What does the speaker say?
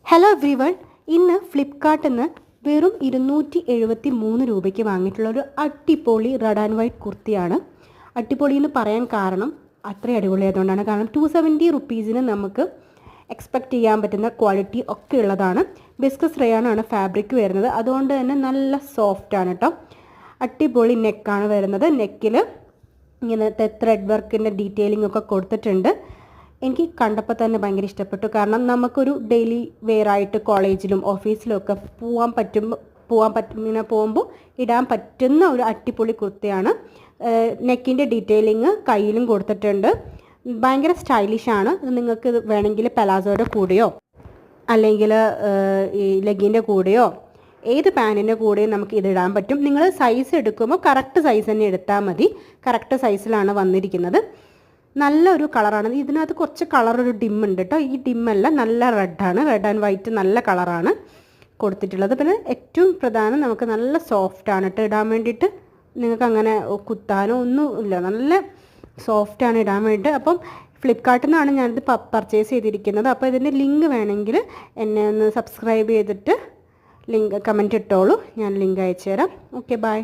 Hello everyone, ഇന്ന് ഫ്ലിപ്കാർട്ടിൽ നിന്ന് വെറും 273 രൂപയ്ക്ക് വാങ്ങിയിട്ടുള്ള ഒരു അടിപൊളി റെഡ് ആൻഡ് വൈറ്റ് കുർത്തിയാണ്. അടിപൊളി എന്ന് പറയാൻ കാരണം അത്രയും അടിപൊളിയായതുകൊണ്ടാണ്. കാരണം 270 റുപ്പീസിന് നമുക്ക് എക്സ്പെക്റ്റ് ചെയ്യാൻ പറ്റുന്ന ക്വാളിറ്റി ഒക്കെ ഉള്ളതാണ്. ബിസ്കസ് റയാനാണ് ഫാബ്രിക് വരുന്നത്, അതുകൊണ്ട് തന്നെ നല്ല സോഫ്റ്റാണ് കേട്ടോ. അടിപൊളി നെക്കാണ് വരുന്നത്. നെക്കിൽ ഇങ്ങനത്തെ ത്രെഡ് വർക്കിൻ്റെ ഡീറ്റെയിലിംഗ് ഒക്കെ കൊടുത്തിട്ടുണ്ട്. എനിക്ക് കണ്ടപ്പോൾ തന്നെ ഭയങ്കര ഇഷ്ടപ്പെട്ടു. കാരണം നമുക്കൊരു ഡെയിലി വെയർ ആയിട്ട് കോളേജിലും ഓഫീസിലും ഒക്കെ പോകുമ്പോൾ ഇടാൻ പറ്റുന്ന ഒരു അടിപൊളി കുർത്തിയാണ്. നെക്കിൻ്റെ ഡീറ്റെയിലിങ് കയ്യിലും കൊടുത്തിട്ടുണ്ട്. ഭയങ്കര സ്റ്റൈലിഷാണ്. നിങ്ങൾക്ക് വേണമെങ്കിൽ പലാസോയുടെ കൂടെയോ അല്ലെങ്കിൽ ഈ ലെഗിൻ്റെ കൂടെയോ ഏത് പാൻറ്റിൻ്റെ കൂടെയും നമുക്ക് ഇതിടാൻ പറ്റും. നിങ്ങൾ സൈസ് എടുക്കുമ്പോൾ കറക്റ്റ് സൈസ് തന്നെ എടുത്താൽ മതി. കറക്റ്റ് സൈസിലാണ് വന്നിരിക്കുന്നത്. നല്ലൊരു കളറാണ്. ഇതിനകത്ത് കുറച്ച് കളറൊരു ഡിമ്മുണ്ട് കേട്ടോ. ഈ ഡിമ്മല്ല, നല്ല റെഡാണ്. റെഡ് ആൻഡ് വൈറ്റ് നല്ല കളറാണ് കൊടുത്തിട്ടുള്ളത്. പിന്നെ ഏറ്റവും പ്രധാനം നമുക്ക് നല്ല സോഫ്റ്റാണ് കേട്ടോ ഇടാൻ വേണ്ടിയിട്ട്. നിങ്ങൾക്ക് അങ്ങനെ കുത്താനോ ഒന്നും ഇല്ല, നല്ല സോഫ്റ്റാണ് ഇടാൻ വേണ്ടിയിട്ട്. അപ്പം ഫ്ലിപ്കാർട്ടിൽ നിന്നാണ് ഞാനിത് പർച്ചേസ് ചെയ്തിരിക്കുന്നത്. അപ്പോൾ ഇതിൻ്റെ ലിങ്ക് വേണമെങ്കിൽ എന്നെ ഒന്ന് സബ്സ്ക്രൈബ് ചെയ്തിട്ട് കമൻറ്റ് ഇട്ടോളൂ. ഞാൻ ലിങ്ക് അയച്ചു തരാം. Okay, by.